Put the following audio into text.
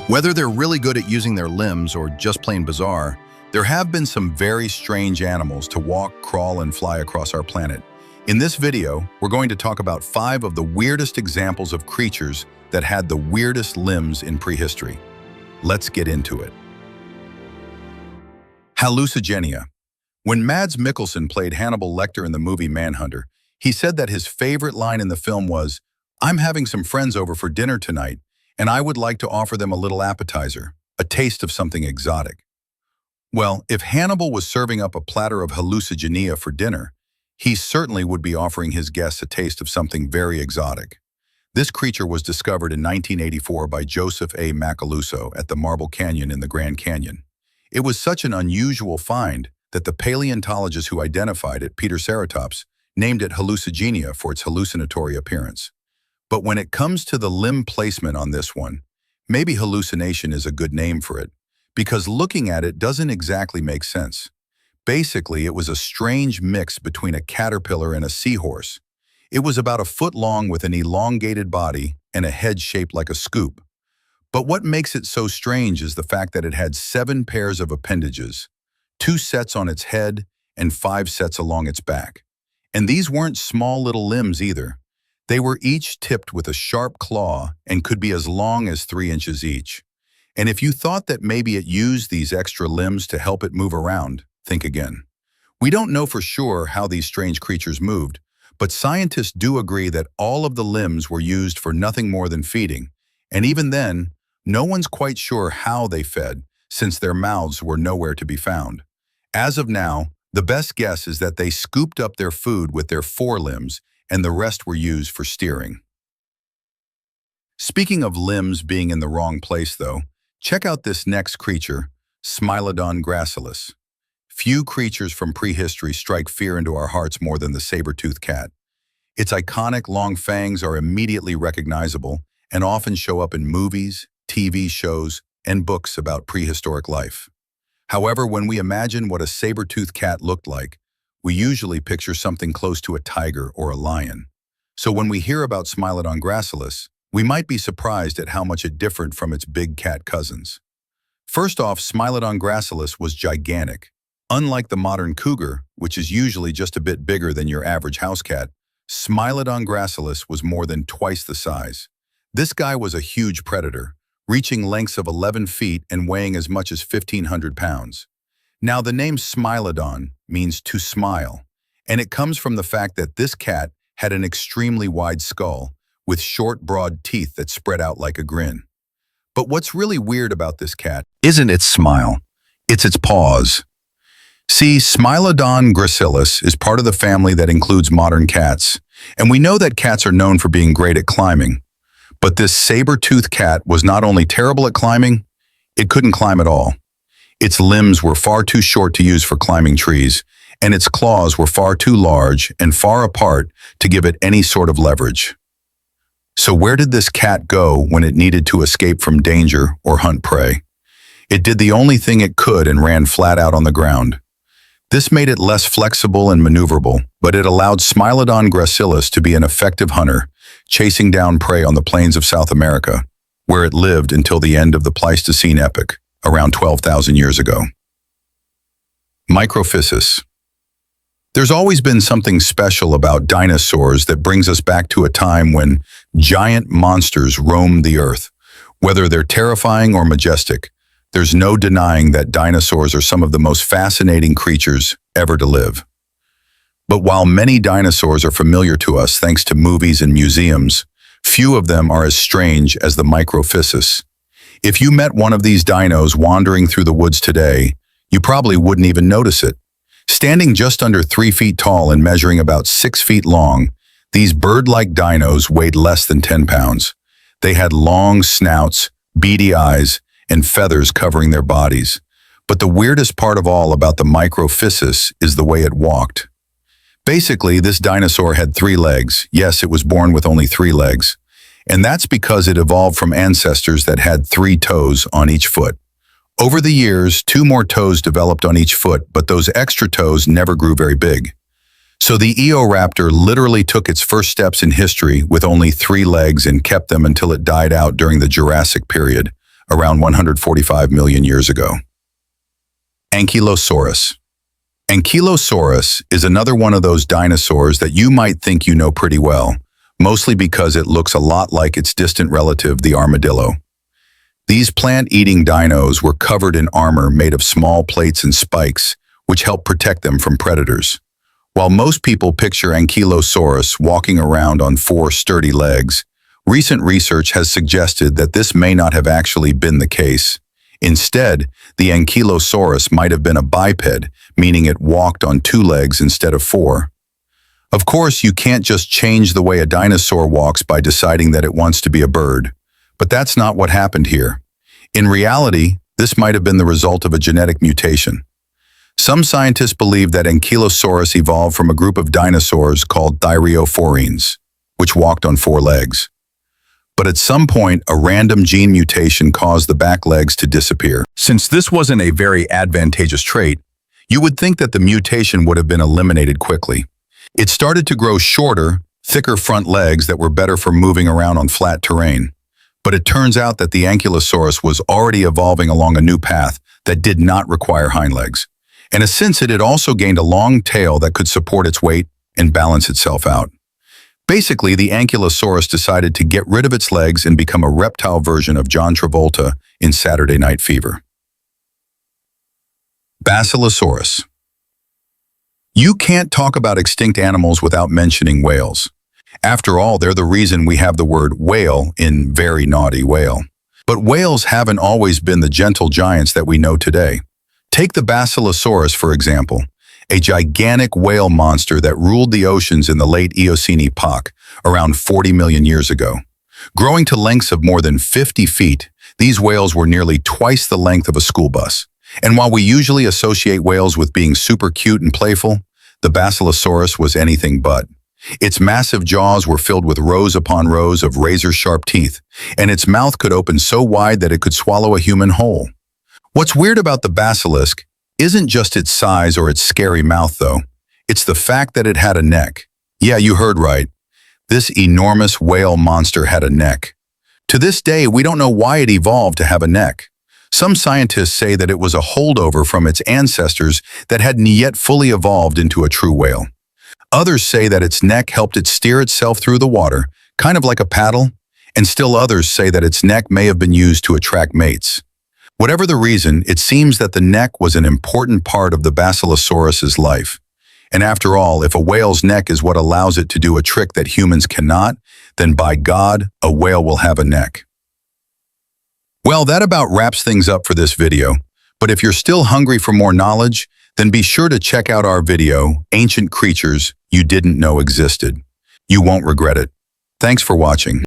Whether they're really good at using their limbs or just plain bizarre, there have been some very strange animals to walk, crawl, and fly across our planet. In this video, we're going to talk about 5 of the weirdest examples of creatures that had the weirdest limbs in prehistory. Let's get into it. Hallucigenia. When Mads Mikkelsen played Hannibal Lecter in the movie Manhunter, he said that his favorite line in the film was, "I'm having some friends over for dinner tonight, and I would like to offer them a little appetizer, a taste of something exotic." Well, if Hannibal was serving up a platter of hallucigenia for dinner, he certainly would be offering his guests a taste of something very exotic. This creature was discovered in 1984 by Joseph A. Macaluso at the Marble Canyon in the Grand Canyon. It was such an unusual find that the paleontologist who identified it, Peter Ceratops, named it hallucigenia for its hallucinatory appearance. But when it comes to the limb placement on this one, maybe hallucination is a good name for it, because looking at it doesn't exactly make sense. Basically, it was a strange mix between a caterpillar and a seahorse. It was about a foot long with an elongated body and a head shaped like a scoop. But what makes it so strange is the fact that it had 7 pairs of appendages, 2 sets on its head and 5 sets along its back. And these weren't small little limbs either. They were each tipped with a sharp claw and could be as long as 3 inches each. And if you thought that maybe it used these extra limbs to help it move around, think again. We don't know for sure how these strange creatures moved, but scientists do agree that all of the limbs were used for nothing more than feeding. And even then, no one's quite sure how they fed, since their mouths were nowhere to be found. As of now, the best guess is that they scooped up their food with their forelimbs, and the rest were used for steering. Speaking of limbs being in the wrong place, though, check out this next creature, Smilodon gracilis. Few creatures from prehistory strike fear into our hearts more than the saber-toothed cat. Its iconic long fangs are immediately recognizable and often show up in movies, TV shows, and books about prehistoric life. However, when we imagine what a saber-toothed cat looked like, we usually picture something close to a tiger or a lion. So when we hear about Smilodon gracilis, we might be surprised at how much it differed from its big cat cousins. First off, Smilodon gracilis was gigantic. Unlike the modern cougar, which is usually just a bit bigger than your average house cat, Smilodon gracilis was more than twice the size. This guy was a huge predator, reaching lengths of 11 feet and weighing as much as 1,500 pounds. Now, the name Smilodon means to smile, and it comes from the fact that this cat had an extremely wide skull with short, broad teeth that spread out like a grin. But what's really weird about this cat isn't its smile, it's its paws. See, Smilodon gracilis is part of the family that includes modern cats, and we know that cats are known for being great at climbing. But this saber-toothed cat was not only terrible at climbing, it couldn't climb at all. Its limbs were far too short to use for climbing trees, and its claws were far too large and far apart to give it any sort of leverage. So where did this cat go when it needed to escape from danger or hunt prey? It did the only thing it could and ran flat out on the ground. This made it less flexible and maneuverable, but it allowed Smilodon gracilis to be an effective hunter, chasing down prey on the plains of South America, where it lived until the end of the Pleistocene epoch, around 12,000 years ago. Microphysis. There's always been something special about dinosaurs that brings us back to a time when giant monsters roamed the earth. Whether they're terrifying or majestic, there's no denying that dinosaurs are some of the most fascinating creatures ever to live. But while many dinosaurs are familiar to us thanks to movies and museums, few of them are as strange as the Microphysis. If you met one of these dinos wandering through the woods today, you probably wouldn't even notice it. Standing just under 3 feet tall and measuring about 6 feet long, these bird-like dinos weighed less than 10 pounds. They had long snouts, beady eyes, and feathers covering their bodies. But the weirdest part of all about the Microphysis is the way it walked. Basically, this dinosaur had 3 legs. Yes, it was born with only 3 legs. And that's because it evolved from ancestors that had 3 toes on each foot. Over the years, 2 more toes developed on each foot, but those extra toes never grew very big. So the Eoraptor literally took its first steps in history with only 3 legs and kept them until it died out during the Jurassic period, around 145 million years ago. Ankylosaurus. Ankylosaurus is another one of those dinosaurs that you might think you know pretty well, mostly because it looks a lot like its distant relative, the armadillo. These plant-eating dinos were covered in armor made of small plates and spikes, which help protect them from predators. While most people picture Ankylosaurus walking around on 4 sturdy legs, recent research has suggested that this may not have actually been the case. Instead, the Ankylosaurus might have been a biped, meaning it walked on 2 legs instead of 4. Of course, you can't just change the way a dinosaur walks by deciding that it wants to be a bird. But that's not what happened here. In reality, this might have been the result of a genetic mutation. Some scientists believe that Ankylosaurus evolved from a group of dinosaurs called Thyreophorines, which walked on 4 legs. But at some point, a random gene mutation caused the back legs to disappear. Since this wasn't a very advantageous trait, you would think that the mutation would have been eliminated quickly. It started to grow shorter, thicker front legs that were better for moving around on flat terrain. But it turns out that the Ankylosaurus was already evolving along a new path that did not require hind legs. And since it had also gained a long tail that could support its weight and balance itself out. Basically, the Ankylosaurus decided to get rid of its legs and become a reptile version of John Travolta in Saturday Night Fever. Basilosaurus. You can't talk about extinct animals without mentioning whales. After all, they're the reason we have the word whale in very naughty whale. But whales haven't always been the gentle giants that we know today. Take the Basilosaurus, for example, a gigantic whale monster that ruled the oceans in the late Eocene epoch, around 40 million years ago. Growing to lengths of more than 50 feet, these whales were nearly twice the length of a school bus. And while we usually associate whales with being super cute and playful, the Basilosaurus was anything but. Its massive jaws were filled with rows upon rows of razor-sharp teeth, and its mouth could open so wide that it could swallow a human whole. What's weird about the basilisk isn't just its size or its scary mouth, though. It's the fact that it had a neck. Yeah, you heard right. This enormous whale monster had a neck. To this day, we don't know why it evolved to have a neck. Some scientists say that it was a holdover from its ancestors that hadn't yet fully evolved into a true whale. Others say that its neck helped it steer itself through the water, kind of like a paddle, and still others say that its neck may have been used to attract mates. Whatever the reason, it seems that the neck was an important part of the Basilosaurus's life. And after all, if a whale's neck is what allows it to do a trick that humans cannot, then by God, a whale will have a neck. Well, that about wraps things up for this video. But if you're still hungry for more knowledge, then be sure to check out our video, Ancient Creatures You Didn't Know Existed. You won't regret it. Thanks for watching.